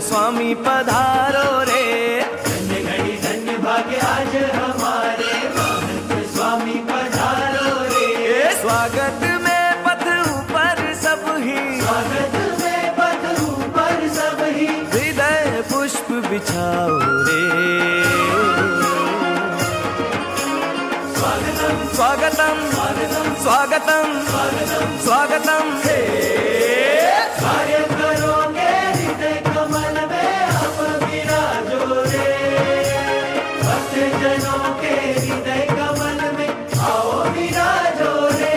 स्वामी पधारो रे। धन्य घड़ी धन्य भाग्य आज हमारे, महंत स्वामी पधारो रे। स्वागत में पथ ऊपर सब ही, स्वागत में पथ ऊपर सब ही, हृदय पुष्प बिछाओ रे। स्वागतम स्वागतम स्वागतम स्वागतम स्वागतम स्वागतम हे। कार्य करोगे हृदय कमल में आप विराजो रे। भक्त जनों के हृदय कमल में आओ विराजो रे।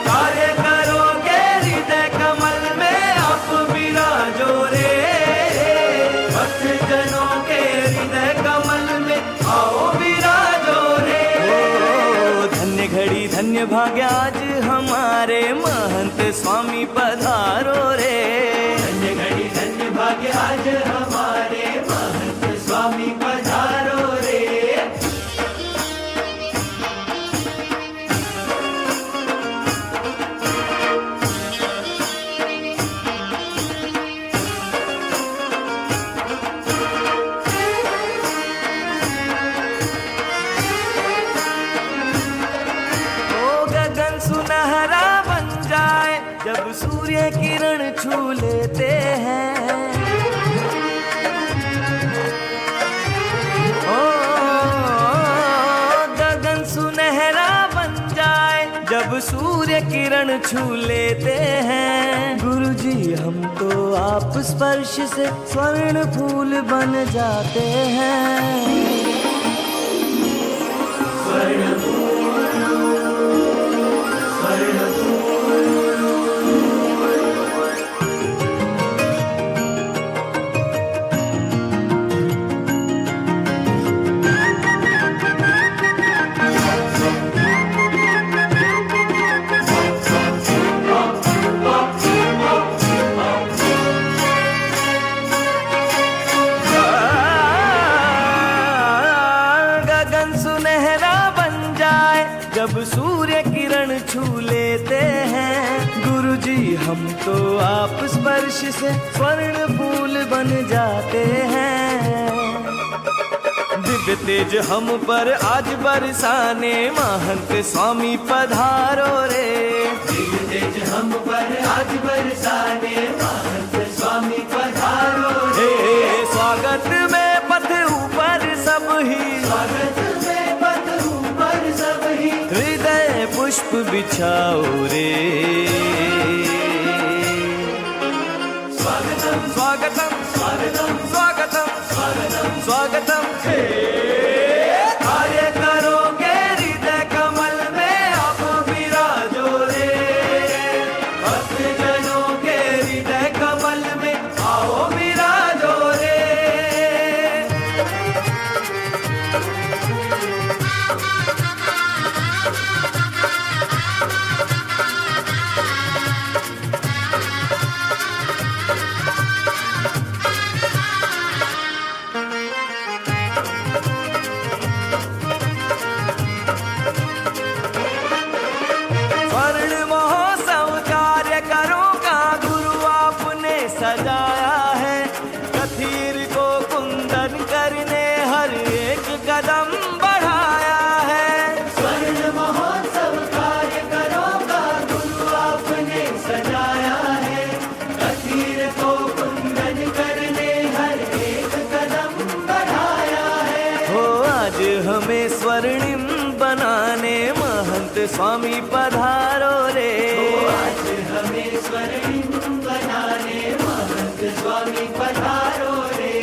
कार्य करोगे हृदय कमल में आप विराजो रे। भक्त जनों के हृदय कमल में आओ विराजो रे। ओ धन्य घड़ी धन्य भाग्य आज हमारे, महंत स्वामी पधारो रे। धन्य घड़ी धन्य भाग्य आज हमारे, महंत स्वामी पधारो रे। ओ गगन सुनहरा बन जाए जब सूर्य किरण छू लेते हैं। ओ गगन सुनहरा बन जाए जब सूर्य किरण छू लेते हैं। गुरुजी हम तो आप स्पर्श से स्वर्ण फूल बन जाते हैं। स्वर्ण गगन सुनहरा बन जाए जब सूर्य किरण छू लेते हैं। गुरुजी हम तो आप स्पर्श से स्वर्ण फूल बन जाते हैं। दिव्य तेज हम पर आज बरसाने, महंत स्वामी पधारो रे। दिव्य तेज हम पर आज बरसाने, महंत स्वामी पधारो रे। हे स्वागत में पथ ऊपर सब ही, स्वागत में पथ ऊपर सब ही, हृदय पुष्प बिछाओ रे। स्वागतम स्वागतम स्वागतम स्वागतम स्वागतम स्वागतम हे। कार्य करोगे हृदय कमल में आप विराजो रे। भक्त जनों के हृदय कमल में आओ विराजो रे। स्वर्ण महोत्सव कार्य करों का गुरु आपने सजाया है। कथीर को कुंदन करने हर एक कदम बढ़ाया है। स्वर्ण महोत्सव कार्य करो का गुरु आपने सजाया है। कथीर को कुंदन करने हर एक कदम बढ़ाया है। हो आज हमें स्वर्णिम बनाने, महंत स्वामी पधारो रे। आज हमें स्वर्णिम बनाने, महंत स्वामी पधारो रे।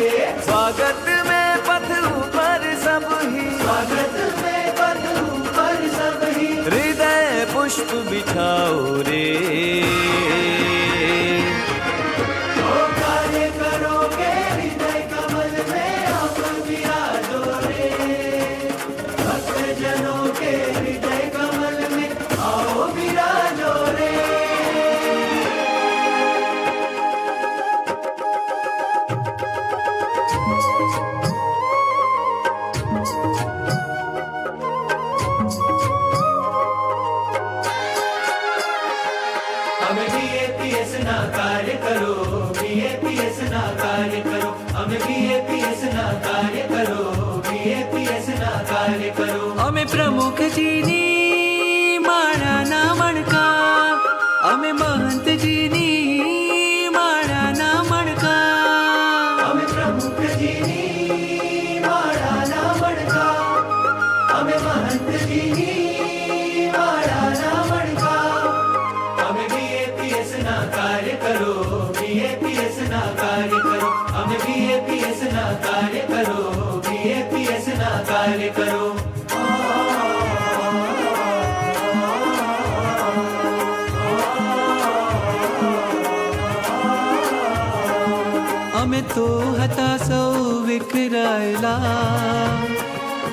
स्वागत में पथ ऊपर सब ही, स्वागत में पथ ऊपर सब ही, हृदय पुष्प बिछाओ रे। ओ कार्य करोगे हृदय कमल में आप विराजो रे। भक्त जनों के हृदय कमल में आओ विराजो रे। हमें कार्य करो, हमें BAPS ना कार्य करो, BAPS ना कार्य करो। हमें प्रमुख जी नी माळा ना मणका, हमें महंत जी नी माळा ना मणका, हमें प्रमुख जी नी माळा ना मणका, हमें महंत जी नी माळा ना मणका, हमें BAPS ना कार्य करो, BAPS ना कार्य करो, हमें BAPS ना कार्य करो, BAPS ना कार्य करो। हमें तो हता सौ विकरायला,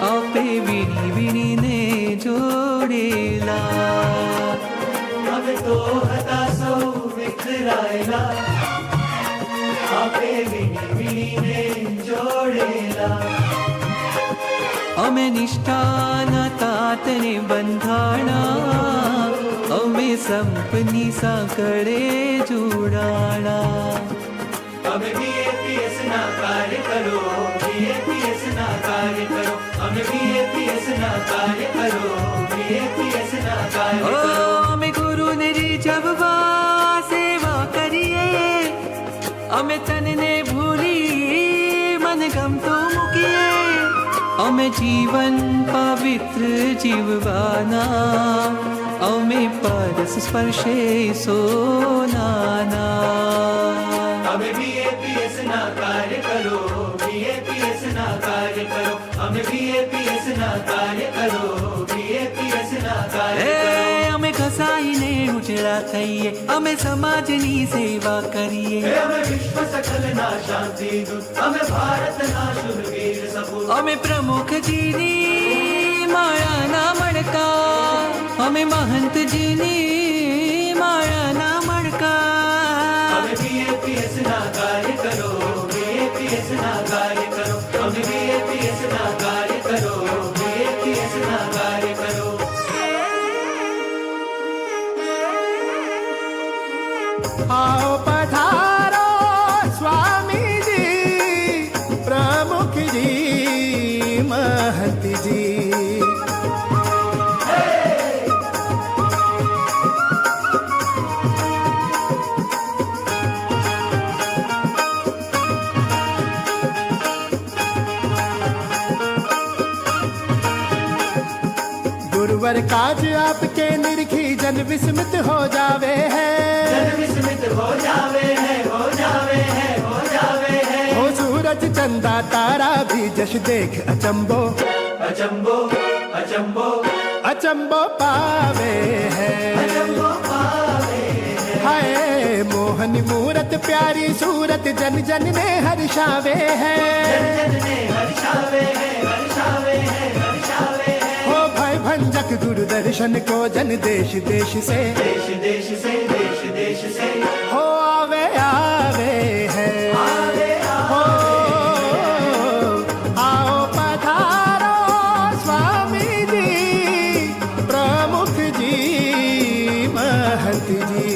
आपे विणी विणी ने जोडेला, हमें तो हता सौ विखरायला, आपे विणी विणी ने जोडेला, हमें निष्ठाना तातने बंधाणा, हमें संपनी साकडे जोडाणा, हमें BAPS ना कार्य करो, BAPS ना कार्य करो, हमें BAPS ना कार्य करो, BAPS ना कार्य ओ करो। हमें गुरु नेरी जब वा सेवा करिए, हमें तन ने भूली मन गम तो मुकिए, हमें जीवन पवित्र जीववाना, हमें परस स्पर्शे सोनाना, हमें BAPS ना कार्य करो, BAPS ना कार्य करो, हमें BAPS ना कार्य करो, BAPS ना कार्य करो। हमें कसाईने उजड़ा थईए, हमें समाजनी सेवा करिए, हमें विश्व सकल ना शांति दूत, हमें भारत ना शूरवीर सपूत, हमें प्रमुख जी नी माळा ना मणका, हमें महंत जी नी माळा ना मणका, हमें BAPS ना कार्य करो, BAPS ना कार्य करो, हमें BAPS ना कार्य करो, BAPS ना कार्य करो। आओ पधारो स्वामी जी, प्रमुख जी, महंत जी। गुरुवर काज आपके निरखी जन विस्मित हो जावे है, जन विस्मित हो जावे है, हो जावे है, हो जावे है। हो सूरज चंदा तारा भी जश देख अचंबो, अचंबो अचंबो अचंबो पावे है। अचंबो पावे है। हाय मोहन मूरत प्यारी सूरत जन जन ने हर्षावे है, जन जन ने हर्षावे है, हर्षावे है, हर्षावे है। हो भय भंजक गुरु दर्शन को जन देश देश से, देश देश से, देश देश से हो आवे आवे है। आवे हो आवे आओ पधारो स्वामी जी, प्रमुख जी, महंत जी।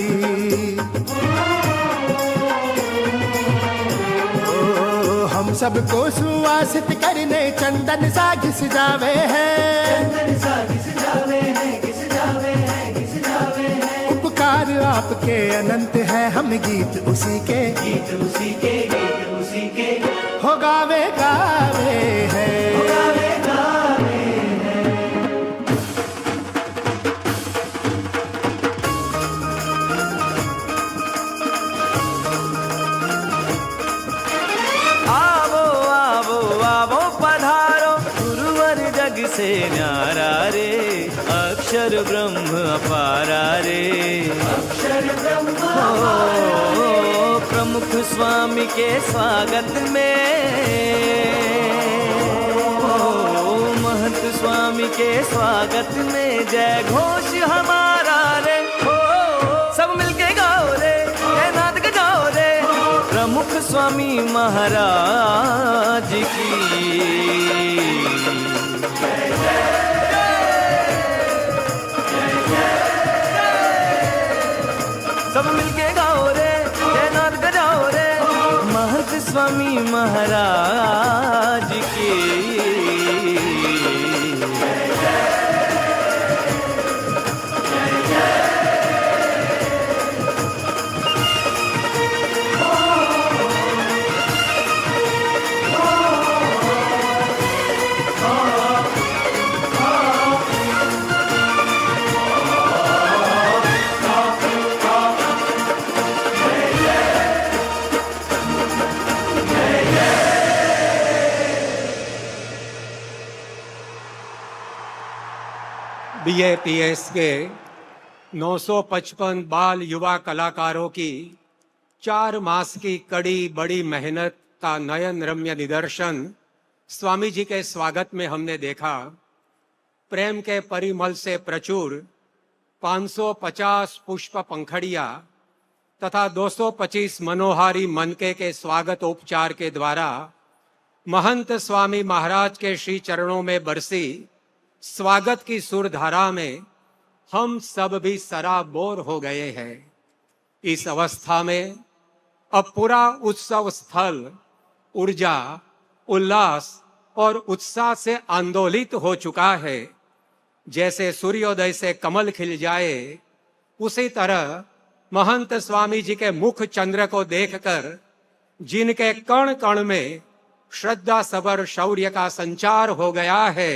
ओ हम सबको सुवासित करने चंदन सा घिस जावे है, चंदन सा किस जावे है, किस जावे है, किस जावे है। उपकार आपके अनंत है, हम गीत उसी के, गीत उसी के, गीत उसी के हो गावे गावे है। गावे गावे है। आवो आवो आवो पधारो, गुरुवर जग से न्यारा रे, अक्षर ब्रह्म अपारा रे। अक्षर ब्रह्म ओ प्रमुख स्वामी के स्वागत में, ओ महंत स्वामी के स्वागत में जय घोष हमारा रे। ओ सब मिलके गाओ रे, जय नाथ के गाओ रे, प्रमुख स्वामी महाराज की। सब मिलके गाओ रे, जय नाथ गजाओ रे, महंत स्वामी महाराज की। BAPS के 955 बाल युवा कलाकारों की 4 मास की कड़ी बड़ी मेहनत का नयन रम्य निदर्शन स्वामी जी के स्वागत में हमने देखा। प्रेम के परिमल से प्रचुर 550 पुष्प पंखड़ियां तथा 225 मनोहारी मनके के स्वागत उपचार के द्वारा महंत स्वामी महाराज के श्री चरणों में बरसी स्वागत की सुरधारा में हम सब भी सराबोर हो गए हैं। इस अवस्था में अब पूरा उत्सव स्थल ऊर्जा, उल्लास और उत्साह से आंदोलित हो चुका है। जैसे सूर्योदय से कमल खिल जाए, उसी तरह महंत स्वामी जी के मुख चंद्र को देखकर जिनके कण कण में श्रद्धा सबर शौर्य का संचार हो गया है,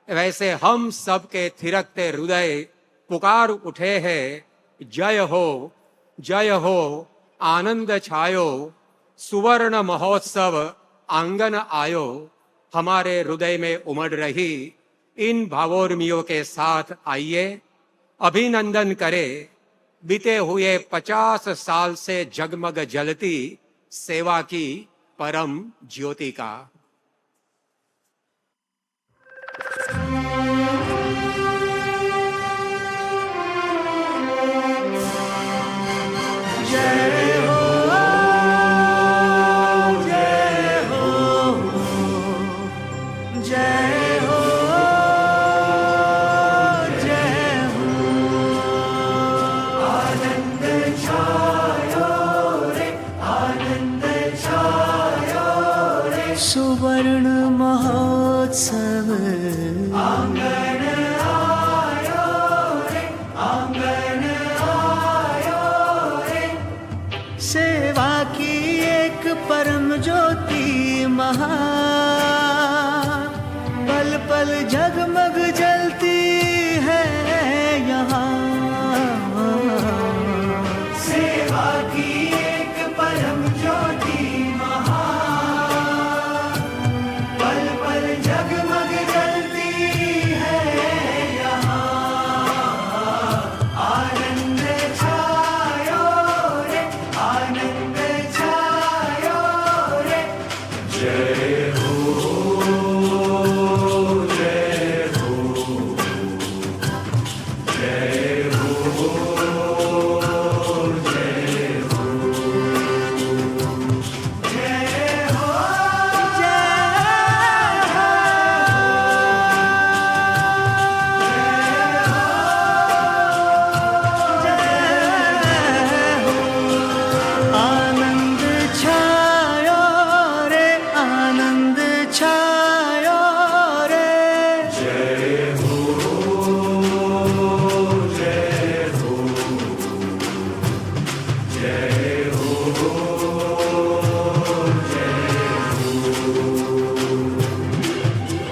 वैसे हम सबके थिरकते हृदय पुकार उठे हैं, जय हो आनंद छायो, सुवर्ण महोत्सव आंगन आयो। हमारे हृदय में उमड़ रही इन भावोर्मियों के साथ आइए अभिनंदन करें बीते हुए 50 साल से जगमग जलती सेवा की परम ज्योति का। सुवर्ण महोत्सव आंगन आयो रे, आंगन आयो रे। सेवा की एक परम ज्योति महा पल पल जगमग जलती है यहाँ। सेवा की एक परम ज्योति महा पल पल जगमग जलती है यहाँ। आनंद छायो रे, आनंद छायो रे। जय हो, जय हो, जय हो, जय हो, जय हो। आनंद छायो रे, आनंद छायो रे। जय हो, जय हो, जय हो,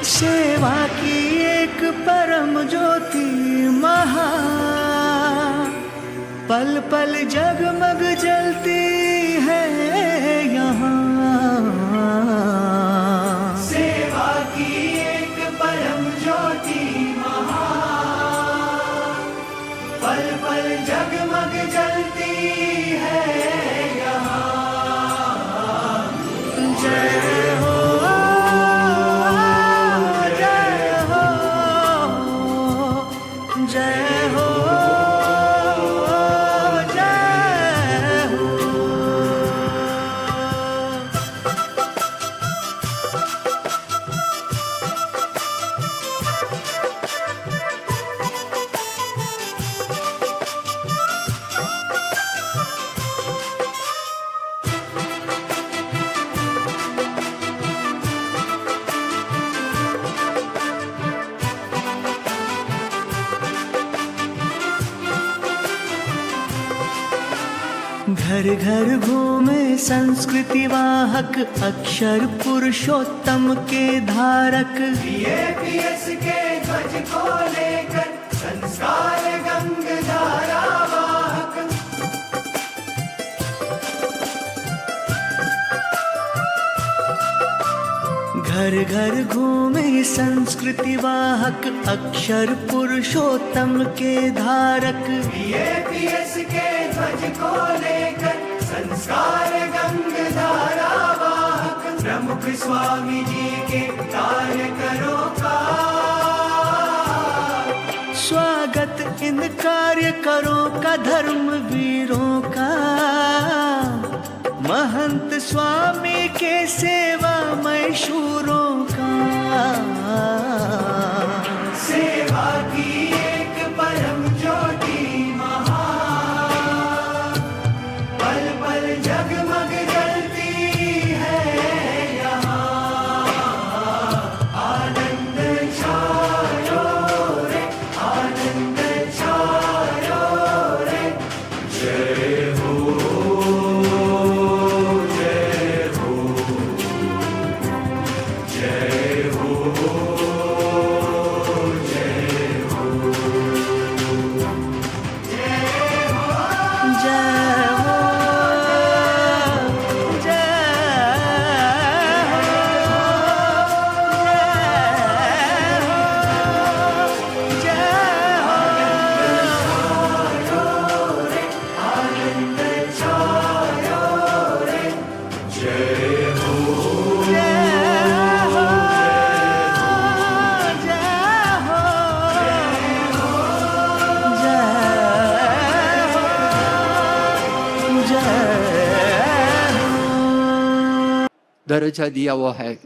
सेवा की एक परम ज्योति महा पल पल जगमग जलती है यहाँ। सेवा की एक परम ज्योति महा पल पल जगमग जलती है यहाँ। जय हो, जय हो, जय हो, जय हो। घर घर घूमे संस्कृति वाहक, अक्षर पुरुषोत्तम के धारक। बीएपीएस के ध्वज को लेकर संस्कार गंग धारा वाहक। घर घर घूमे संस्कृति वाहक, अक्षर पुरुषोत्तम के धारक। बीएपीएस के ध्वज को लेकर संस्कार गंग धारा वाहक। प्रमुख स्वामी जी के कार्यकरों का स्वागत इन कार्यकरों का, धर्म वीरों का। महंत स्वामी के सेवा में शूरों का। सेवा की एक परम ज्योति महान, पल पल जगमग जलती है यहाँ। आनंद छायो रे, आनंद छायो रे। जय हो, जय हो, जय हो, जय हो। जय हो, आनंद छायो रे, जय हो, दर्जा दिया हुआ है।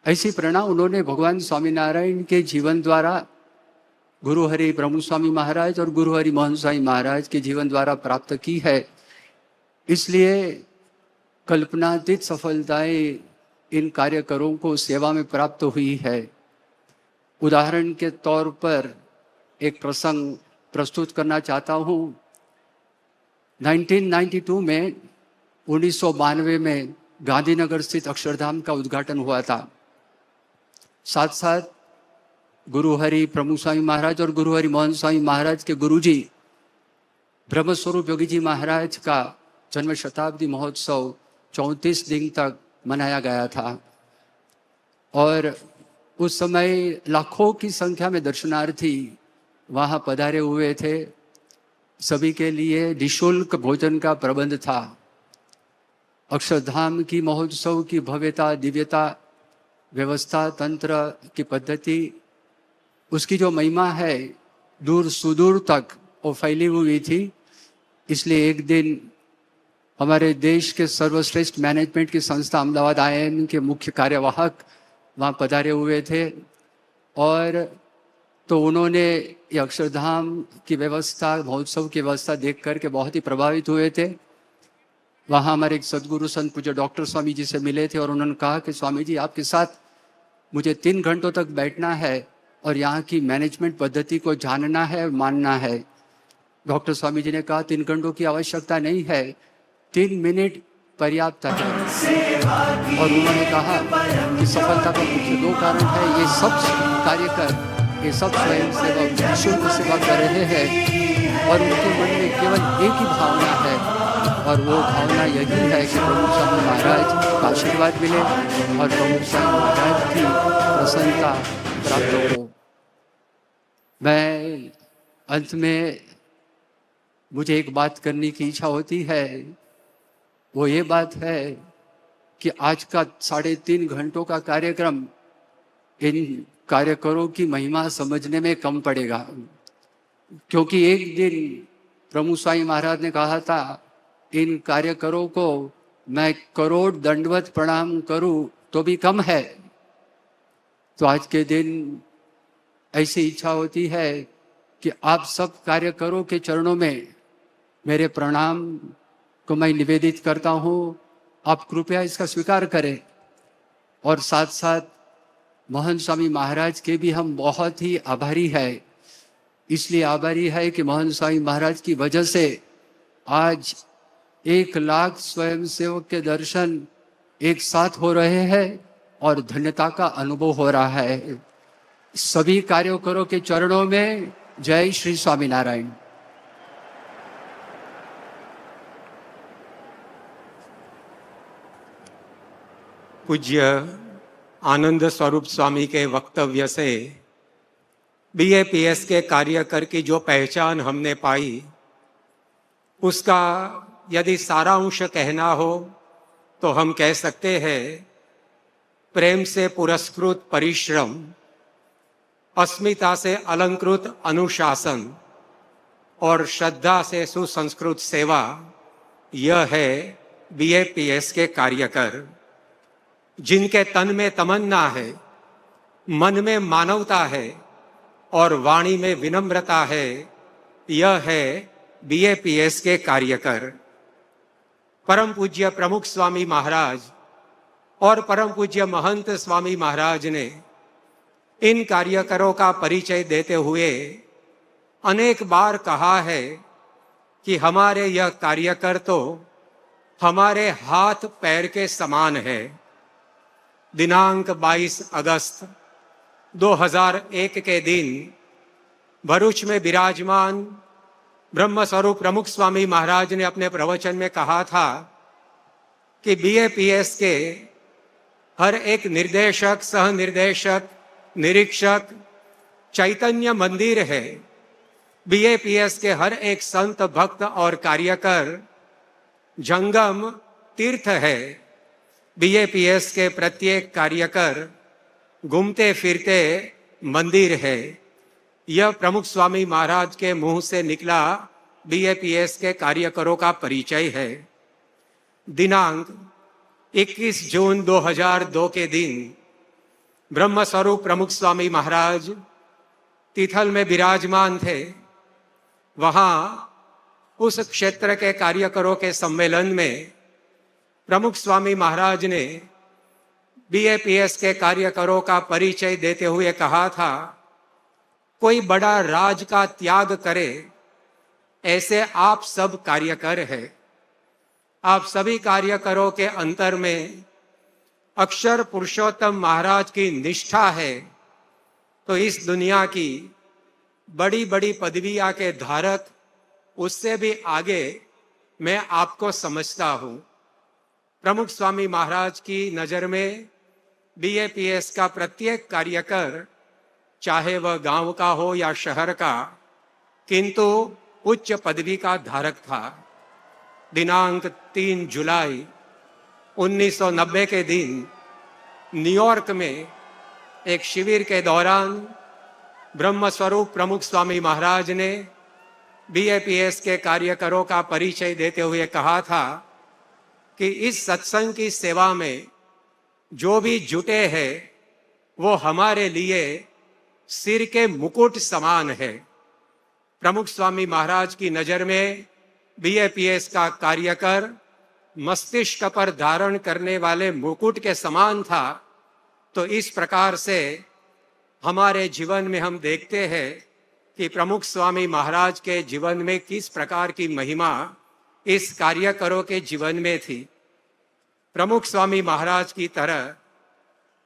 ऐसी प्रेरणा उन्होंने भगवान स्वामीनारायण के जीवन द्वारा, गुरु हरि ब्रह्म स्वामी महाराज और गुरु हरि मोहन स्वामी महाराज के जीवन द्वारा प्राप्त की है। इसलिए कल्पनातीत सफलताएं इन कार्यकरों को सेवा में प्राप्त हुई है। उदाहरण के तौर पर एक प्रसंग प्रस्तुत करना चाहता हूँ। 1992 में 1992 में गांधीनगर स्थित अक्षरधाम का उद्घाटन हुआ था। साथ साथ गुरु हरि प्रमुख स्वामी महाराज और गुरु हरि मोहन स्वामी महाराज के गुरुजी ब्रह्मस्वरूप योगी जी महाराज का जन्म शताब्दी महोत्सव 34 दिन तक मनाया गया था। और उस समय लाखों की संख्या में दर्शनार्थी वहाँ पधारे हुए थे। सभी के लिए निःशुल्क भोजन का प्रबंध था। अक्षरधाम की महोत्सव की भव्यता, दिव्यता, व्यवस्था, तंत्र की पद्धति, उसकी जो महिमा है दूर सुदूर तक वो फैली हुई थी। इसलिए एक दिन हमारे देश के सर्वश्रेष्ठ मैनेजमेंट की संस्था अहमदाबाद IIM के मुख्य कार्यवाहक वहाँ पधारे हुए थे। और तो उन्होंने ये अक्षरधाम की व्यवस्था, महोत्सव की व्यवस्था देख करके बहुत ही प्रभावित हुए थे। वहाँ हमारे एक सदगुरु संत पूज्य डॉक्टर स्वामी जी से मिले थे और उन्होंने कहा कि स्वामी जी आपके साथ मुझे 3 घंटों तक बैठना है और यहाँ की मैनेजमेंट पद्धति को जानना है और मानना है। डॉक्टर स्वामी जी ने कहा 3 घंटों की आवश्यकता नहीं है, 3 मिनट पर्याप्त है। और उन्होंने कहा कि सफलता का मुख्य 2 कारण है। ये सब कार्यकर, ये सब स्वयं सेवक निःशुल्क सेवा कर रहे हैं और उनके मन में केवल एक ही भावना है और वो भावना यही है कि प्रभु स्वामी महाराज का आशीर्वाद मिले और प्रभु स्वामी महाराज की प्रसन्नता प्राप्त हो। मैं अंत में मुझे एक बात करने की इच्छा होती है, वो ये बात है कि आज का 3.5 घंटों का कार्यक्रम इन कार्यकरों की महिमा समझने में कम पड़ेगा। क्योंकि एक दिन प्रभु स्वामी महाराज ने कहा था इन कार्यकरों को मैं करोड़ दंडवत प्रणाम करूं तो भी कम है। तो आज के दिन ऐसी इच्छा होती है कि आप सब कार्यकरों के चरणों में मेरे प्रणाम को मैं निवेदित करता हूं। आप कृपया इसका स्वीकार करें। और साथ साथ मोहन स्वामी महाराज के भी हम बहुत ही आभारी है। इसलिए आभारी है कि मोहन स्वामी महाराज की वजह से आज 1 लाख स्वयंसेवक के दर्शन एक साथ हो रहे हैं और धन्यता का अनुभव हो रहा है। सभी कार्यकरों के चरणों में जय श्री स्वामीनारायण। पूज्य आनंद स्वरूप स्वामी के वक्तव्य से BAPS के कार्यकर की जो पहचान हमने पाई, उसका यदि सारांश कहना हो तो हम कह सकते हैं, प्रेम से पुरस्कृत परिश्रम, अस्मिता से अलंकृत अनुशासन और श्रद्धा से सुसंस्कृत सेवा, यह है BAPS के कार्यकर। जिनके तन में तमन्ना है, मन में मानवता है और वाणी में विनम्रता है, यह है BAPS के कार्यकर। परम पूज्य प्रमुख स्वामी महाराज और परम पूज्य महंत स्वामी महाराज ने इन कार्यकरों का परिचय देते हुए अनेक बार कहा है कि हमारे यह कार्यकर तो हमारे हाथ पैर के समान है। दिनांक 22 अगस्त 2001 के दिन भरूच में विराजमान ब्रह्म स्वरूप प्रमुख स्वामी महाराज ने अपने प्रवचन में कहा था कि BAPS के हर एक निर्देशक, सह निर्देशक, निरीक्षक चैतन्य मंदिर है। BAPS के हर एक संत, भक्त और कार्यकर जंगम तीर्थ है। BAPS के प्रत्येक कार्यकर घूमते फिरते मंदिर है। यह प्रमुख स्वामी महाराज के मुंह से निकला BAPS के कार्यकरों का परिचय है। दिनांक 21 जून 2002 के दिन ब्रह्म स्वरूप प्रमुख स्वामी महाराज तिथल में विराजमान थे। वहां उस क्षेत्र के कार्यकरों के सम्मेलन में प्रमुख स्वामी महाराज ने BAPS के कार्यकरों का परिचय देते हुए कहा था, कोई बड़ा राज का त्याग करे ऐसे आप सब कार्यकर हैं। आप सभी कार्यकरों के अंतर में अक्षर पुरुषोत्तम महाराज की निष्ठा है, तो इस दुनिया की बड़ी बड़ी पदवियां के धारक उससे भी आगे मैं आपको समझता हूं। प्रमुख स्वामी महाराज की नजर में BAPS का प्रत्येक कार्यकर, चाहे वह गांव का हो या शहर का, किंतु उच्च पदवी का धारक था। दिनांक 3 जुलाई 1990 के दिन न्यूयॉर्क में एक शिविर के दौरान ब्रह्म स्वरूप प्रमुख स्वामी महाराज ने BAPS के कार्यकरों का परिचय देते हुए कहा था कि इस सत्संग की सेवा में जो भी जुटे हैं वो हमारे लिए सिर के मुकुट समान है। प्रमुख स्वामी महाराज की नजर में BAPS का कार्यकर मस्तिष्क पर धारण करने वाले मुकुट के समान था। तो इस प्रकार से हमारे जीवन में हम देखते हैं कि प्रमुख स्वामी महाराज के जीवन में किस प्रकार की महिमा इस कार्यकरों के जीवन में थी। प्रमुख स्वामी महाराज की तरह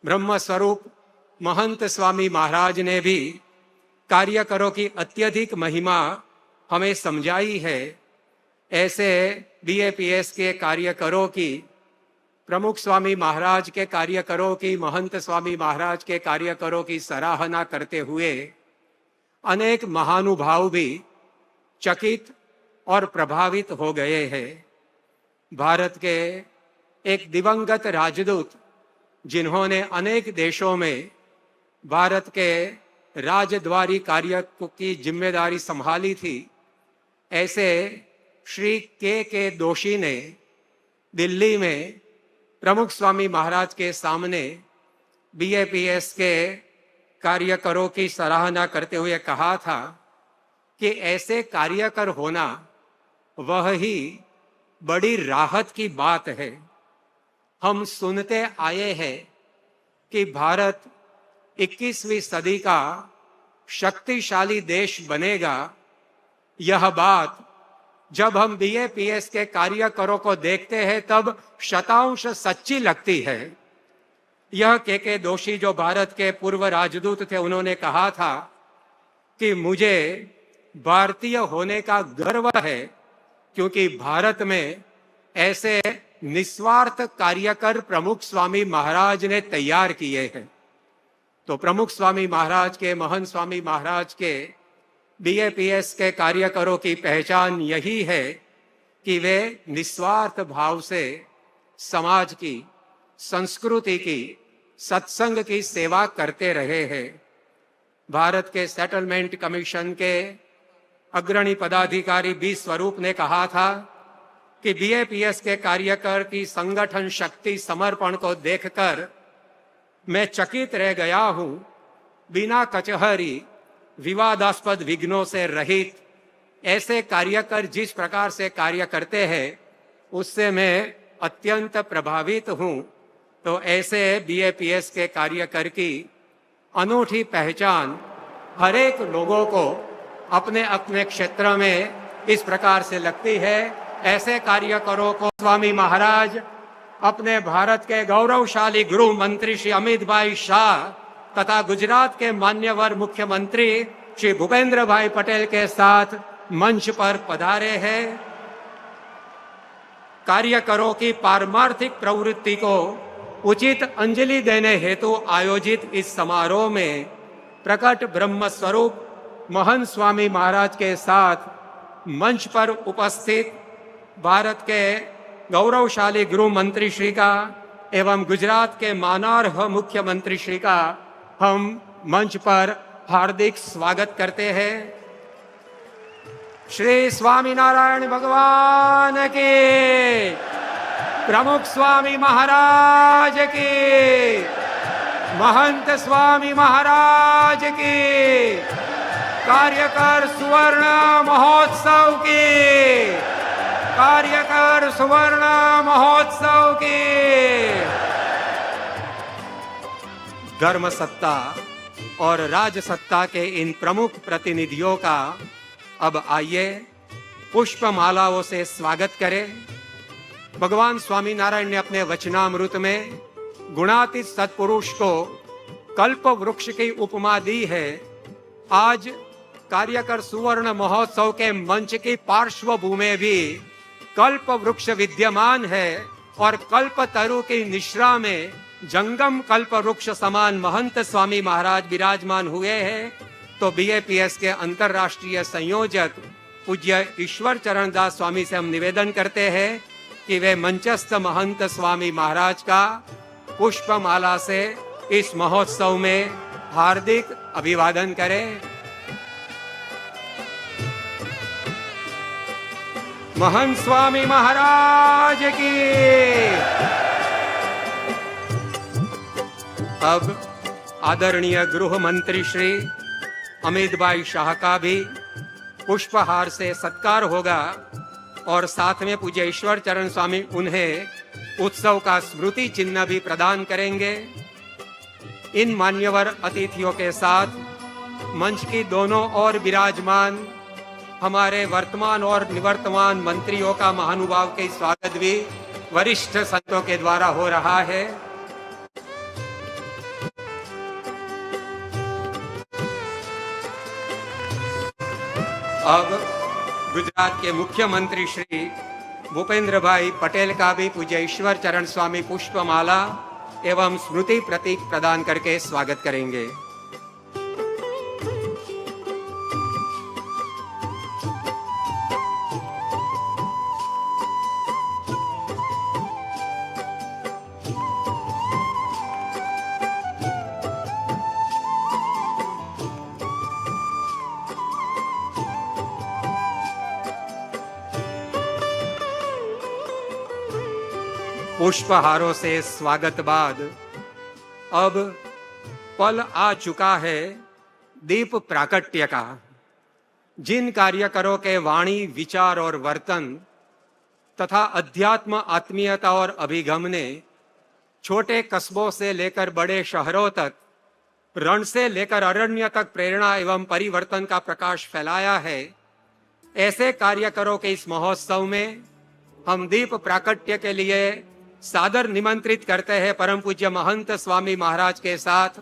ब्रह्म स्वरूप महंत स्वामी महाराज ने भी कार्यकरों की अत्यधिक महिमा हमें समझाई है। ऐसे BAPS के कार्यकरों की, प्रमुख स्वामी महाराज के कार्यकरों की, महंत स्वामी महाराज के कार्यकरों की सराहना करते हुए अनेक महानुभाव भी चकित और प्रभावित हो गए हैं। भारत के एक दिवंगत राजदूत, जिन्होंने अनेक देशों में भारत के राजद्वारी कार्य की जिम्मेदारी संभाली थी, ऐसे श्री के दोषी ने दिल्ली में प्रमुख स्वामी महाराज के सामने BAPS के कार्यकरों की सराहना करते हुए कहा था कि ऐसे कार्यकर होना वह ही बड़ी राहत की बात है। हम सुनते आए हैं कि भारत 21वीं सदी का शक्तिशाली देश बनेगा। यह बात जब हम बीएपीएस के कार्यकरों को देखते हैं तब शतांश सच्ची लगती है। यह के दोषी जो भारत के पूर्व राजदूत थे, उन्होंने कहा था कि मुझे भारतीय होने का गर्व है क्योंकि भारत में ऐसे निस्वार्थ कार्यकर प्रमुख स्वामी महाराज ने तैयार किए हैं। तो प्रमुख स्वामी महाराज के, महंत स्वामी महाराज के, बीएपीएस के कार्यकरों की पहचान यही है कि वे निस्वार्थ भाव से समाज की, संस्कृति की, सत्संग की सेवा करते रहे हैं। भारत के सेटलमेंट कमीशन के अग्रणी पदाधिकारी बी स्वरूप ने कहा था कि बीएपीएस के कार्यकर की संगठन शक्ति, समर्पण को देखकर मैं चकित रह गया हूं। बिना कचहरी, विवादास्पद विघ्नों से रहित ऐसे कार्यकर जिस प्रकार से कार्य करते हैं उससे मैं अत्यंत प्रभावित हूं। तो ऐसे बीएपीएस के कार्यकर की अनूठी पहचान हर एक लोगों को अपने अपने क्षेत्र में इस प्रकार से लगती है। ऐसे कार्यकरों को स्वामी महाराज अपने भारत के गौरवशाली गृह मंत्री श्री अमित भाई शाह तथा गुजरात के मान्यवर मुख्यमंत्री श्री भूपेंद्र भाई पटेल के साथ मंच पर पधारे हैं। कार्यकरों की पारमार्थिक प्रवृत्ति को उचित अंजलि देने हेतु आयोजित इस समारोह में प्रकट ब्रह्म स्वरूप महंत स्वामी महाराज के साथ मंच पर उपस्थित भारत के गौरवशाली गृह मंत्री श्री का एवं गुजरात के मानार्ह मुख्यमंत्री श्री का हम मंच पर हार्दिक स्वागत करते हैं। श्री स्वामीनारायण भगवान की, प्रमुख स्वामी महाराज की, महंत स्वामी महाराज की, कार्यकर सुवर्ण महोत्सव की, कार्यकर सुवर्ण महोत्सव की। धर्म सत्ता और राजसत्ता के इन प्रमुख प्रतिनिधियों का अब आइए पुष्पमालाओं से स्वागत करें। भगवान स्वामीनारायण ने अपने वचनामृत में गुणातीत सत्पुरुष को कल्प वृक्ष की उपमा दी है। आज कार्यकर सुवर्ण महोत्सव के मंच की पार्श्वभूमि भी कल्प वृक्ष विद्यमान है और कल्प तरु की निश्रा में जंगम कल्प वृक्ष समान महंत स्वामी महाराज विराजमान हुए हैं। तो बीएपीएस के अंतर्राष्ट्रीय संयोजक पूज्य ईश्वर चरण दास स्वामी से हम निवेदन करते हैं कि वे मंचस्थ महंत स्वामी महाराज का पुष्पमाला से इस महोत्सव में हार्दिक अभिवादन करें। महंत स्वामी महाराज की। अब आदरणीय गृह मंत्री श्री अमित भाई शाह का भी पुष्पहार से सत्कार होगा और साथ में पूज्य ईश्वर चरण स्वामी उन्हें उत्सव का स्मृति चिन्ह भी प्रदान करेंगे। इन मान्यवर अतिथियों के साथ मंच की दोनों ओर विराजमान हमारे वर्तमान और निवर्तमान मंत्रियों का महानुभाव के स्वागत भी वरिष्ठ संतों के द्वारा हो रहा है। अब गुजरात के मुख्यमंत्री श्री भूपेंद्र भाई पटेल का भी पूज्य ईश्वर चरण स्वामी पुष्पमाला एवं स्मृति प्रतीक प्रदान करके स्वागत करेंगे। पुष्पहारों से स्वागत बाद अब पल आ चुका है दीप प्राकट्य का। जिन कार्यकरों के वाणी, विचार और वर्तन तथा अध्यात्म, आत्मीयता और अभिगम ने छोटे कस्बों से लेकर बड़े शहरों तक, रण से लेकर अरण्य तक प्रेरणा एवं परिवर्तन का प्रकाश फैलाया है, ऐसे कार्यकरों के इस महोत्सव में हम दीप प्राकट्य के लिए सादर निमंत्रित करते हैं परम पूज्य महंत स्वामी महाराज के साथ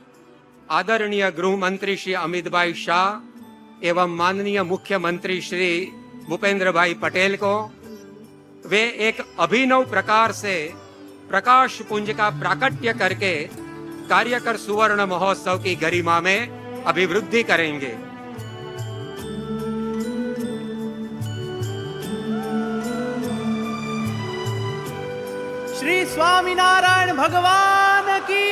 आदरणीय गृह मंत्री श्री अमित भाई शाह एवं माननीय मुख्यमंत्री श्री भूपेंद्र भाई पटेल को। वे एक अभिनव प्रकार से प्रकाश पुंज का प्राकट्य करके कार्यकर सुवर्ण महोत्सव की गरिमा में अभिवृद्धि करेंगे। श्री स्वामीनारायण भगवान की।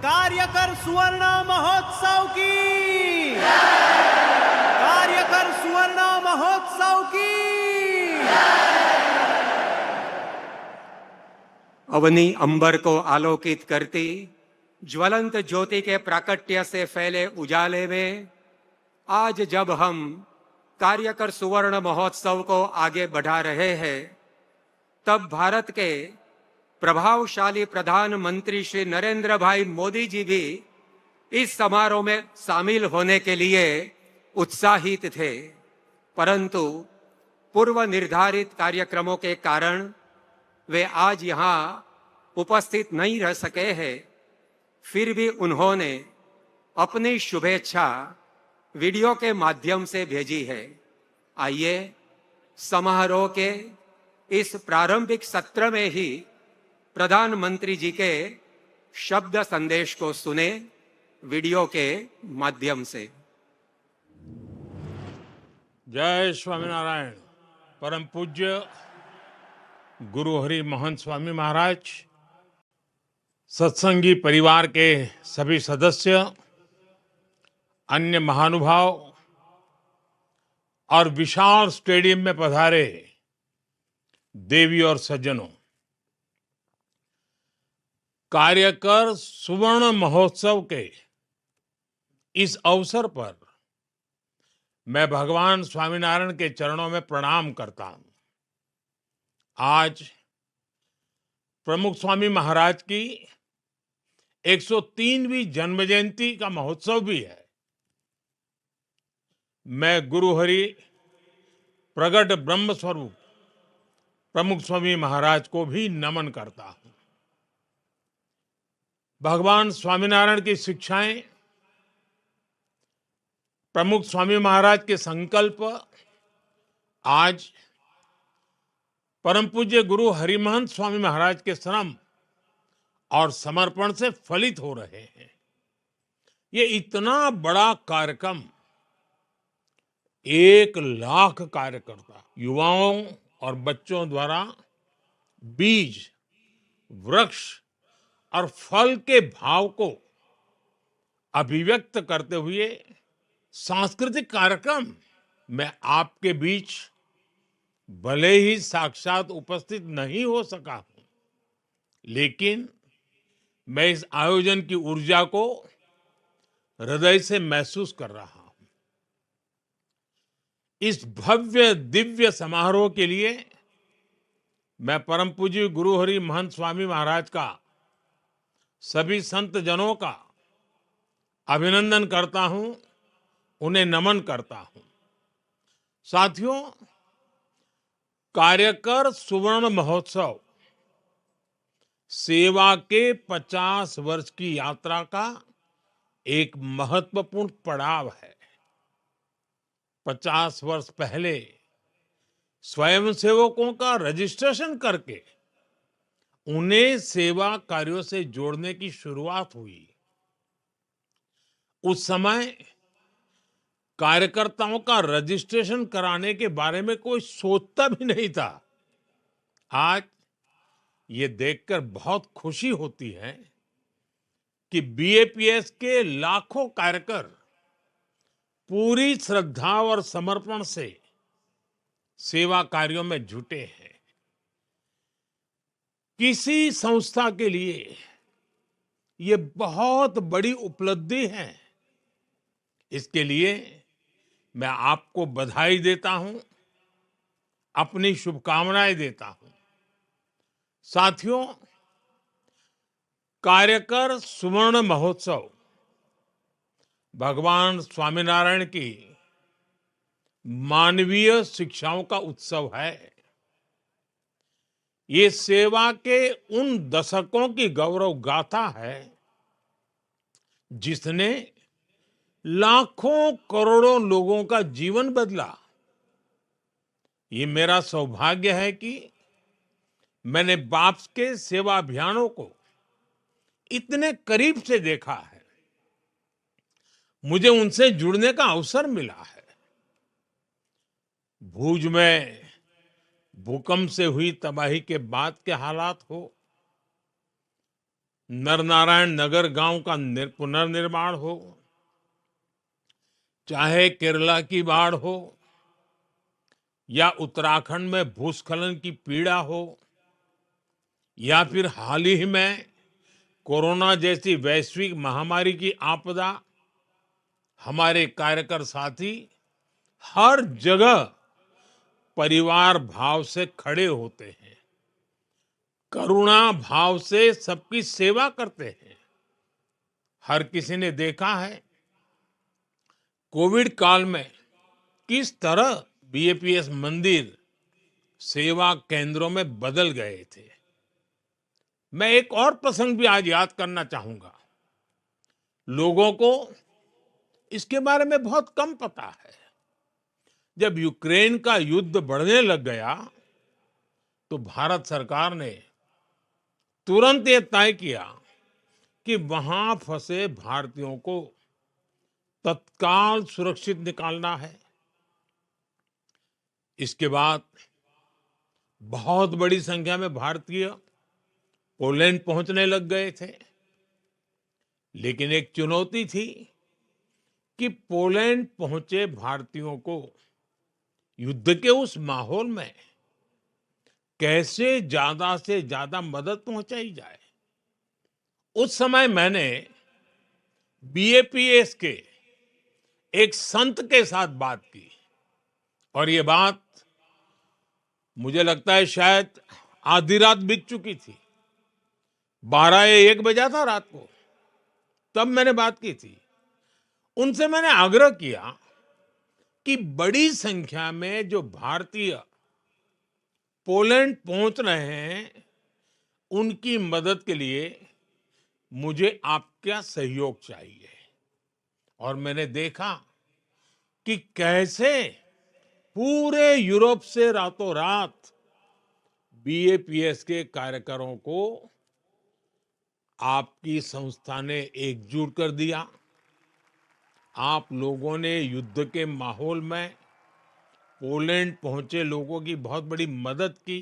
कार्यकर सुवर्ण महोत्सव की। कार्यकर सुवर्ण महोत्सव की। अवनी अंबर को आलोकित करती ज्वलंत ज्योति के प्राकट्य से फैले उजाले में आज जब हम कार्यकर सुवर्ण महोत्सव को आगे बढ़ा रहे हैं, तब भारत के प्रभावशाली प्रधानमंत्री श्री नरेंद्र भाई मोदी जी भी इस समारोह में शामिल होने के लिए उत्साहित थे, परंतु पूर्व निर्धारित कार्यक्रमों के कारण वे आज यहाँ उपस्थित नहीं रह सके हैं। फिर भी उन्होंने अपनी शुभेच्छा वीडियो के माध्यम से भेजी है। आइए समारोह के इस प्रारंभिक सत्र में ही प्रधानमंत्री जी के शब्द संदेश को सुने वीडियो के माध्यम से। जय स्वामीनारायण। परम पूज्य गुरु हरि महंत स्वामी महाराज, सत्संगी परिवार के सभी सदस्य, अन्य महानुभाव और विशाल स्टेडियम में पधारे देवी और सज्जनों, कार्यकर सुवर्ण महोत्सव के इस अवसर पर मैं भगवान स्वामीनारायण के चरणों में प्रणाम करता हूं। आज प्रमुख स्वामी महाराज की 103वीं जन्म जयंती का महोत्सव भी है। मैं गुरु हरि प्रगट ब्रह्म स्वरूप प्रमुख स्वामी महाराज को भी नमन करता हूं। भगवान स्वामीनारायण की शिक्षाएं, प्रमुख स्वामी महाराज के संकल्प आज परम पूज्य गुरु हरिमहंत स्वामी महाराज के श्रम और समर्पण से फलित हो रहे हैं। ये इतना बड़ा कार्यक्रम 1 लाख कार्यकर्ता, युवाओं और बच्चों द्वारा बीज, वृक्ष और फल के भाव को अभिव्यक्त करते हुए सांस्कृतिक कार्यक्रम मैं आपके बीच भले ही साक्षात उपस्थित नहीं हो सका हूं, लेकिन मैं इस आयोजन की ऊर्जा को हृदय से महसूस कर रहा हूं। इस भव्य दिव्य समारोह के लिए मैं परम पूज्य गुरु हरि महंत स्वामी महाराज का, सभी संत जनों का अभिनंदन करता हूं, उन्हें नमन करता हूं। साथियों, कार्यकर सुवर्ण महोत्सव सेवा के 50 वर्ष की यात्रा का एक महत्वपूर्ण पड़ाव है। 50 वर्ष पहले स्वयंसेवकों का रजिस्ट्रेशन करके उन्हें सेवा कार्यों से जोड़ने की शुरुआत हुई। उस समय कार्यकर्ताओं का रजिस्ट्रेशन कराने के बारे में कोई सोचता भी नहीं था। आज ये देखकर बहुत खुशी होती है कि बीएपीएस के लाखों कार्यकर पूरी श्रद्धा और समर्पण से सेवा कार्यों में जुटे हैं। किसी संस्था के लिए ये बहुत बड़ी उपलब्धि है। इसके लिए मैं आपको बधाई देता हूं, अपनी शुभकामनाएं देता हूं। साथियों, कार्यकर सुवर्ण महोत्सव भगवान स्वामीनारायण की मानवीय शिक्षाओं का उत्सव है। ये सेवा के उन दशकों की गौरव गाथा है जिसने लाखों करोड़ों लोगों का जीवन बदला। ये मेरा सौभाग्य है कि मैंने बाप्स के सेवा अभियानों को इतने करीब से देखा है। मुझे उनसे जुड़ने का अवसर मिला है। भूज में भूकंप से हुई तबाही के बाद के हालात हो, नरनारायण नगर गांव का पुनर्निर्माण हो, चाहे केरला की बाढ़ हो या उत्तराखंड में भूस्खलन की पीड़ा हो, या फिर हाल ही में कोरोना जैसी वैश्विक महामारी की आपदा, हमारे कार्यकर साथी हर जगह परिवार भाव से खड़े होते हैं, करुणा भाव से सबकी सेवा करते हैं। हर किसी ने देखा है कोविड काल में किस तरह बीएपीएस मंदिर सेवा केंद्रों में बदल गए थे। मैं एक और प्रसंग भी आज याद करना चाहूंगा। लोगों को इसके बारे में बहुत कम पता है। जब यूक्रेन का युद्ध बढ़ने लग गया तो भारत सरकार ने तुरंत ये तय किया कि वहां फंसे भारतीयों को तत्काल सुरक्षित निकालना है। इसके बाद बहुत बड़ी संख्या में भारतीय पोलैंड पहुंचने लग गए थे। लेकिन एक चुनौती थी कि पोलैंड पहुंचे भारतीयों को युद्ध के उस माहौल में कैसे ज्यादा से ज्यादा मदद पहुंचाई जाए। उस समय मैंने बीएपीएस के एक संत के साथ बात की और ये बात मुझे लगता है शायद आधी रात बीत चुकी थी। 12 या 1 बजा था रात को, तब मैंने बात की थी। उनसे मैंने आग्रह किया कि बड़ी संख्या में जो भारतीय पोलैंड पहुंच रहे हैं, उनकी मदद के लिए मुझे आपका सहयोग चाहिए। और मैंने देखा कि कैसे पूरे यूरोप से रातों रात बीएपीएस के कार्यकरों को आपकी संस्था ने एकजुट कर दिया। आप लोगों ने युद्ध के माहौल में पोलैंड पहुंचे लोगों की बहुत बड़ी मदद की।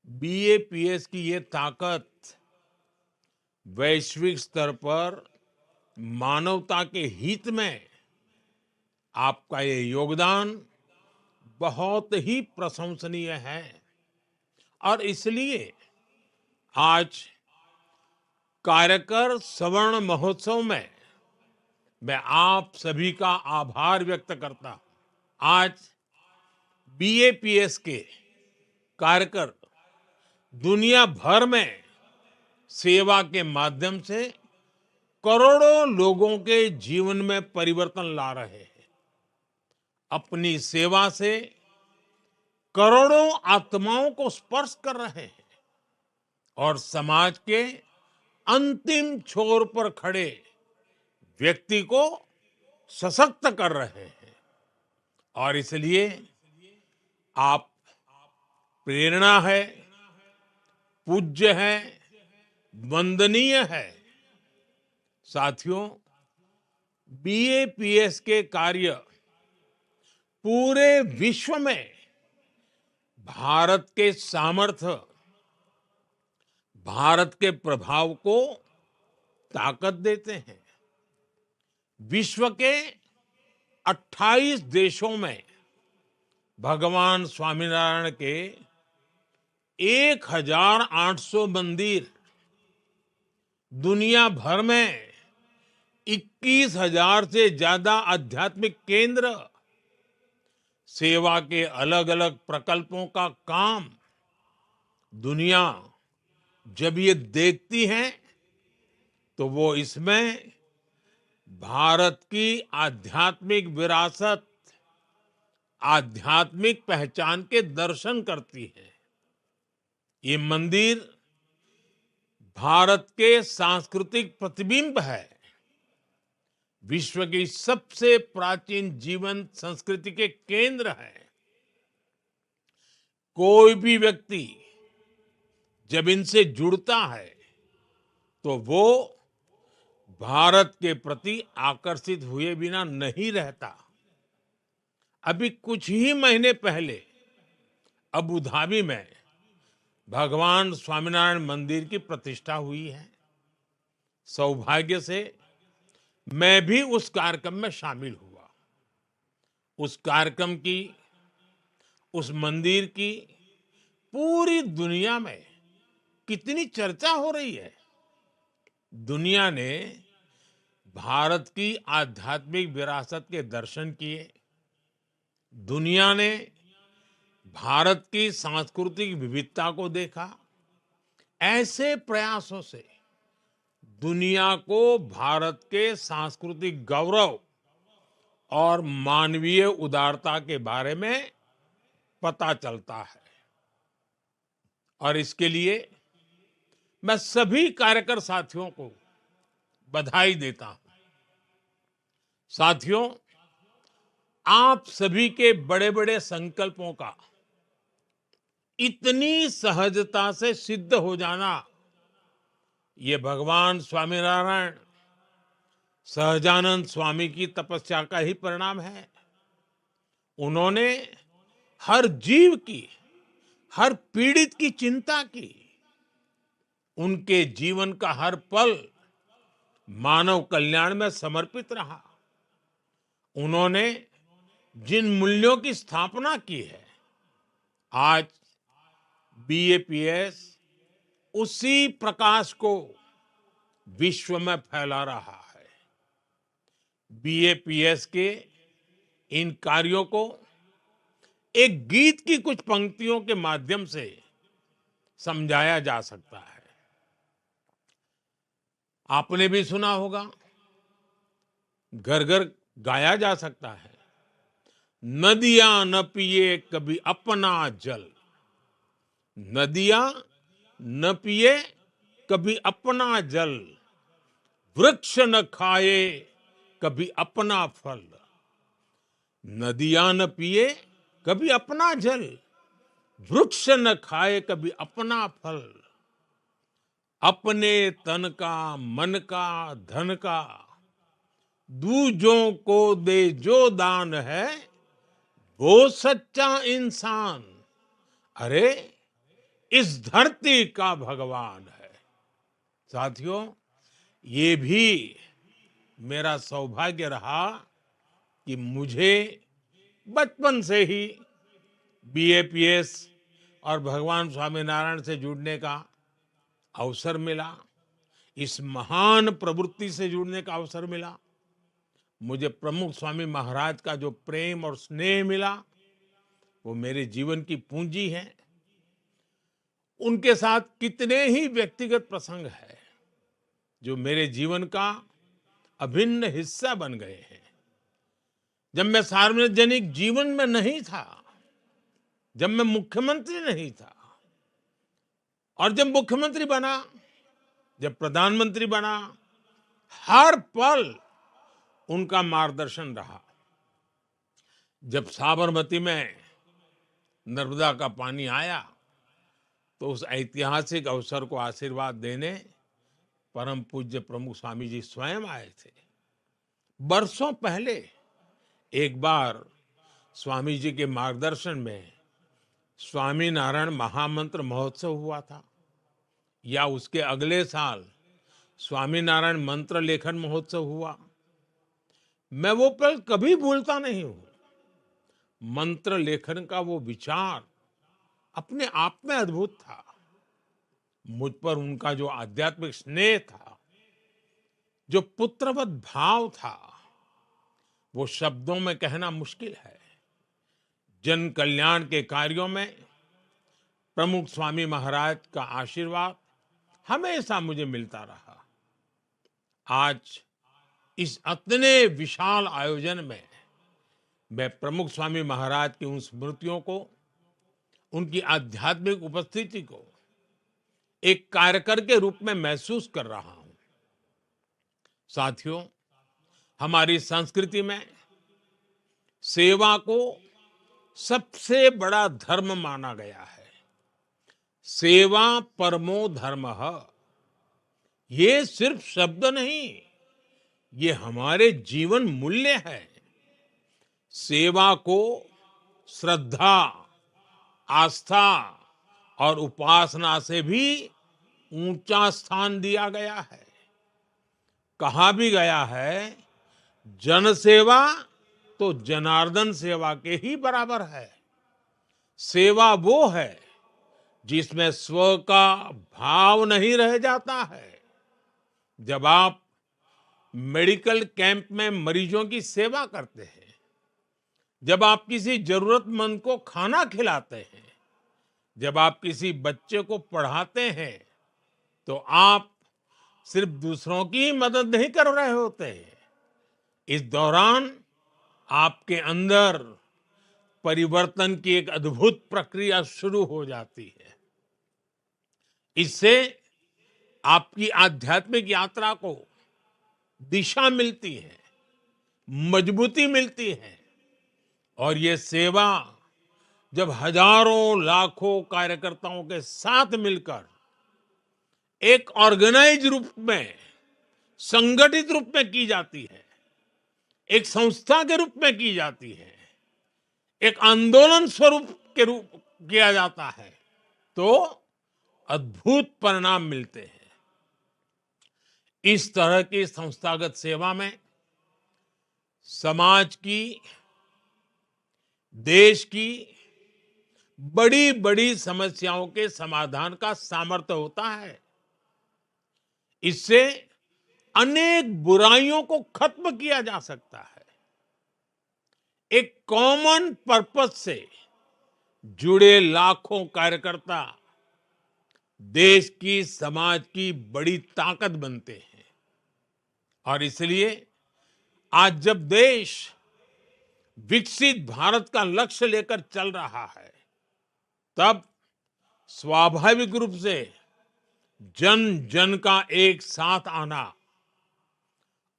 बीएपीएस की ये ताकत वैश्विक स्तर पर मानवता के हित में आपका ये योगदान बहुत ही प्रशंसनीय है और इसलिए आज कार्यकर स्वर्ण महोत्सव में मैं आप सभी का आभार व्यक्त करता हूं। आज बीएपीएस के कार्यकर दुनिया भर में सेवा के माध्यम से करोड़ों लोगों के जीवन में परिवर्तन ला रहे हैं। अपनी सेवा से करोड़ों आत्माओं को स्पर्श कर रहे हैं और समाज के अंतिम छोर पर खड़े व्यक्ति को सशक्त कर रहे हैं और इसलिए आप प्रेरणा है, पूज्य है, वंदनीय है। साथियों, बीएपीएस के कार्य पूरे विश्व में भारत के सामर्थ्य, भारत के प्रभाव को ताकत देते हैं। विश्व के 28 देशों में भगवान स्वामीनारायण के 1800 मंदिर, दुनिया भर में 21,000 से ज्यादा आध्यात्मिक केंद्र, सेवा के अलग अलग प्रकल्पों का काम दुनिया जब ये देखती है तो वो इसमें भारत की आध्यात्मिक विरासत, आध्यात्मिक पहचान के दर्शन करती है। ये मंदिर भारत के सांस्कृतिक प्रतिबिंब है, विश्व की सबसे प्राचीन जीवंत संस्कृति के केंद्र है। कोई भी व्यक्ति जब इनसे जुड़ता है तो वो भारत के प्रति आकर्षित हुए बिना नहीं रहता। अभी कुछ ही महीने पहले अबू धाबी में भगवान स्वामीनारायण मंदिर की प्रतिष्ठा हुई है। सौभाग्य से मैं भी उस कार्यक्रम में शामिल हुआ। उस कार्यक्रम की, उस मंदिर की पूरी दुनिया में कितनी चर्चा हो रही है। दुनिया ने भारत की आध्यात्मिक विरासत के दर्शन किए। दुनिया ने भारत की सांस्कृतिक विविधता को देखा। ऐसे प्रयासों से दुनिया को भारत के सांस्कृतिक गौरव और मानवीय उदारता के बारे में पता चलता है। और इसके लिए मैं सभी कार्यकर साथियों को बधाई देता हूं। साथियों, आप सभी के बड़े बड़े संकल्पों का इतनी सहजता से सिद्ध हो जाना, ये भगवान स्वामीनारायण, सहजानंद स्वामी की तपस्या का ही परिणाम है। उन्होंने हर जीव की, हर पीड़ित की चिंता की। उनके जीवन का हर पल मानव कल्याण में समर्पित रहा। उन्होंने जिन मूल्यों की स्थापना की है, आज बीएपीएस उसी प्रकाश को विश्व में फैला रहा है। बीएपीएस के इन कार्यों को एक गीत की कुछ पंक्तियों के माध्यम से समझाया जा सकता है। आपने भी सुना होगा, घर घर गाया जा सकता है। नदियां न पिए कभी अपना जल, नदियां न पिए कभी अपना जल, वृक्ष न खाए कभी अपना फल। नदियां न पिए कभी अपना जल, वृक्ष न खाए कभी अपना फल। अपने तन का, मन का, धन का दूजों को दे जो दान है, वो सच्चा इंसान। अरे इस धरती का भगवान है। साथियों, ये भी मेरा सौभाग्य रहा कि मुझे बचपन से ही बीएपीएस और भगवान स्वामीनारायण से जुड़ने का अवसर मिला, इस महान प्रवृत्ति से जुड़ने का अवसर मिला। मुझे प्रमुख स्वामी महाराज का जो प्रेम और स्नेह मिला, वो मेरे जीवन की पूंजी है। उनके साथ कितने ही व्यक्तिगत प्रसंग है जो मेरे जीवन का अभिन्न हिस्सा बन गए हैं। जब मैं सार्वजनिक जीवन में नहीं था, जब मैं मुख्यमंत्री नहीं था, और जब मुख्यमंत्री बना, जब प्रधानमंत्री बना, हर पल उनका मार्गदर्शन रहा। जब साबरमती में नर्मदा का पानी आया तो उस ऐतिहासिक अवसर को आशीर्वाद देने परम पूज्य प्रमुख स्वामी जी स्वयं आए थे। बरसों पहले एक बार स्वामी जी के मार्गदर्शन में स्वामी नारायण महामंत्र महोत्सव हुआ था, या उसके अगले साल स्वामी नारायण मंत्र लेखन महोत्सव हुआ। मैं वो पल कभी भूलता नहीं हूं। मंत्र लेखन का वो विचार अपने आप में अद्भुत था। मुझ पर उनका जो आध्यात्मिक स्नेह था, जो पुत्रवत भाव था, वो शब्दों में कहना मुश्किल है। जन कल्याण के कार्यों में प्रमुख स्वामी महाराज का आशीर्वाद हमेशा मुझे मिलता रहा। आज इस इतने विशाल आयोजन में मैं प्रमुख स्वामी महाराज की उन स्मृतियों को, उनकी आध्यात्मिक उपस्थिति को एक कार्यकर के रूप में महसूस कर रहा हूं। साथियों, हमारी संस्कृति में सेवा को सबसे बड़ा धर्म माना गया है। सेवा परमो धर्मः। ये सिर्फ शब्द नहीं, ये हमारे जीवन मूल्य है। सेवा को श्रद्धा, आस्था और उपासना से भी ऊंचा स्थान दिया गया है। कहा भी गया है, जन सेवा तो जनार्दन सेवा के ही बराबर है। सेवा वो है जिसमें स्व का भाव नहीं रह जाता है। जब आप मेडिकल कैंप में मरीजों की सेवा करते हैं, जब आप किसी जरूरतमंद को खाना खिलाते हैं, जब आप किसी बच्चे को पढ़ाते हैं, तो आप सिर्फ दूसरों की मदद नहीं कर रहे होते। इस दौरान आपके अंदर परिवर्तन की एक अद्भुत प्रक्रिया शुरू हो जाती है। इससे आपकी आध्यात्मिक यात्रा को दिशा मिलती है, मजबूती मिलती है। और ये सेवा जब हजारों लाखों कार्यकर्ताओं के साथ मिलकर एक ऑर्गेनाइज रूप में, संगठित रूप में की जाती है, एक संस्था के रूप में की जाती है, एक आंदोलन स्वरूप के रूप किया जाता है, तो अद्भुत परिणाम मिलते हैं। इस तरह की संस्थागत सेवा में समाज की, देश की बड़ी बड़ी समस्याओं के समाधान का सामर्थ्य होता है। इससे अनेक बुराइयों को खत्म किया जा सकता है। एक कॉमन पर्पस से जुड़े लाखों कार्यकर्ता देश की, समाज की बड़ी ताकत बनते हैं। और इसलिए आज जब देश विकसित भारत का लक्ष्य लेकर चल रहा है, तब स्वाभाविक रूप से जन जन का एक साथ आना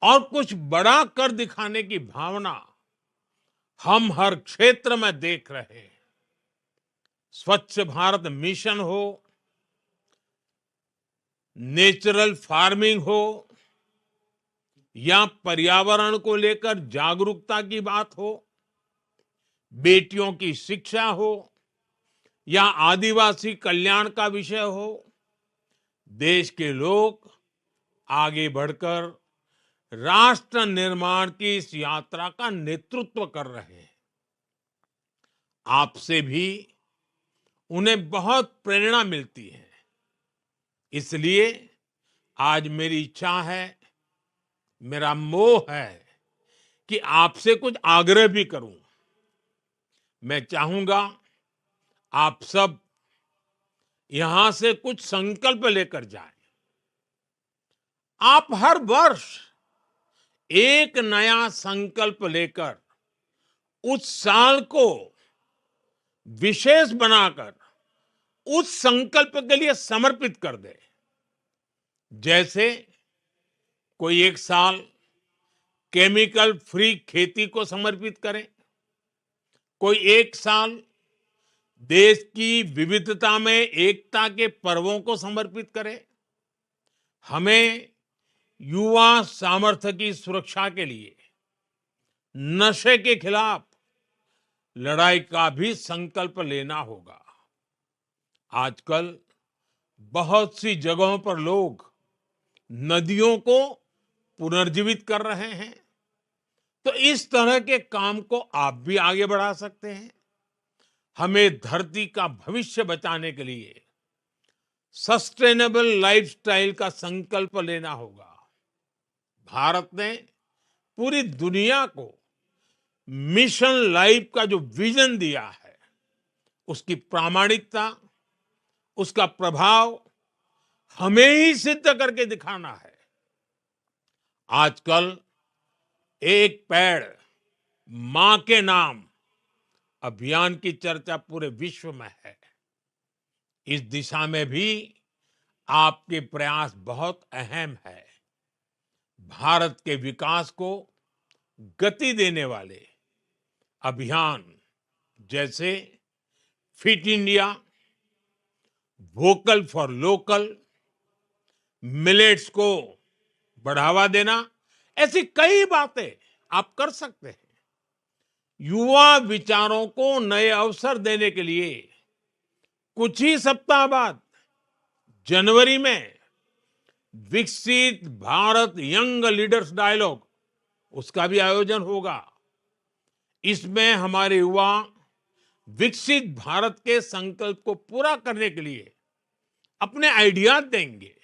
और कुछ बड़ा कर दिखाने की भावना हम हर क्षेत्र में देख रहे हैं। स्वच्छ भारत मिशन हो, नेचुरल फार्मिंग हो, या पर्यावरण को लेकर जागरूकता की बात हो, बेटियों की शिक्षा हो, या आदिवासी कल्याण का विषय हो, देश के लोग आगे बढ़कर राष्ट्र निर्माण की इस यात्रा का नेतृत्व कर रहे हैं। आपसे भी उन्हें बहुत प्रेरणा मिलती है। इसलिए आज मेरी इच्छा है, मेरा मोह है कि आपसे कुछ आग्रह भी करूं। मैं चाहूंगा आप सब यहां से कुछ संकल्प लेकर जाएं। आप हर वर्ष एक नया संकल्प लेकर उस साल को विशेष बनाकर उस संकल्प के लिए समर्पित कर दे। जैसे कोई एक साल केमिकल फ्री खेती को समर्पित करे, कोई एक साल देश की विविधता में एकता के पर्वों को समर्पित करे। हमें युवा सामर्थ्य की सुरक्षा के लिए नशे के खिलाफ लड़ाई का भी संकल्प लेना होगा। आजकल बहुत सी जगहों पर लोग नदियों को पुनर्जीवित कर रहे हैं, तो इस तरह के काम को आप भी आगे बढ़ा सकते हैं। हमें धरती का भविष्य बचाने के लिए सस्टेनेबल लाइफस्टाइल का संकल्प लेना होगा। भारत ने पूरी दुनिया को मिशन लाइफ का जो विजन दिया है, उसकी प्रामाणिकता, उसका प्रभाव हमें ही सिद्ध करके दिखाना है। आजकल एक पेड़ मां के नाम अभियान की चर्चा पूरे विश्व में है। इस दिशा में भी आपके प्रयास बहुत अहम है। भारत के विकास को गति देने वाले अभियान जैसे fit India, vocal for local, millets को बढ़ावा देना, ऐसी कई बातें आप कर सकते हैं। युवा विचारों को नए अवसर देने के लिए कुछ ही सप्ताह बाद जनवरी में विकसित भारत यंग लीडर्स डायलॉग, उसका भी आयोजन होगा। इसमें हमारे युवा विकसित भारत के संकल्प को पूरा करने के लिए अपने आइडियाज देंगे,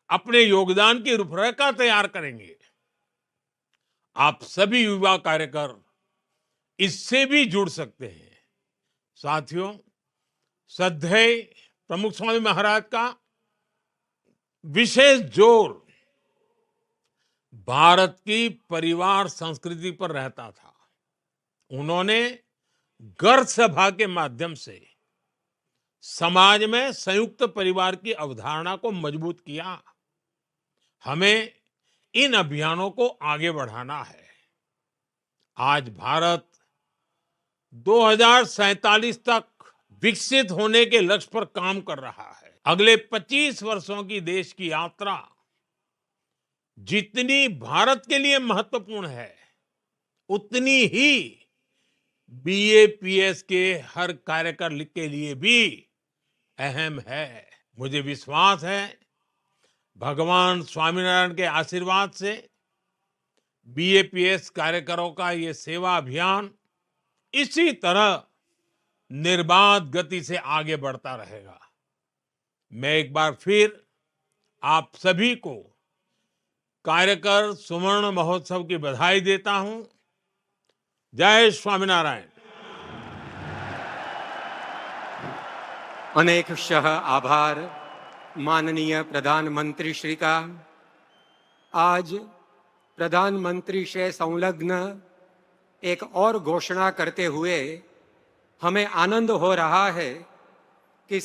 अपने योगदान की रूपरेखा तैयार करेंगे। आप सभी युवा कार्यकर इससे भी जुड़ सकते हैं। साथियों, श्रद्धेय प्रमुख स्वामी महाराज का विशेष जोर भारत की परिवार संस्कृति पर रहता था। उन्होंने घर सभा के माध्यम से समाज में संयुक्त परिवार की अवधारणा को मजबूत किया। हमें इन अभियानों को आगे बढ़ाना है। आज भारत 2047 तक विकसित होने के लक्ष्य पर काम कर रहा है। अगले 25 वर्षों की देश की यात्रा जितनी भारत के लिए महत्वपूर्ण है, उतनी ही बीएपीएस के हर कार्यकर के लिए भी अहम है। मुझे विश्वास है, भगवान स्वामीनारायण के आशीर्वाद से बीएपीएस कार्यकरों का ये सेवा अभियान इसी तरह निर्बाध गति से आगे बढ़ता रहेगा। मैं एक बार फिर आप सभी को कार्यकर सुवर्ण महोत्सव की बधाई देता हूं। जय स्वामीनारायण। अनेकशः आभार माननीय प्रधानमंत्री श्री का। आज प्रधानमंत्री से संलग्न एक और घोषणा करते हुए हमें आनंद हो रहा है कि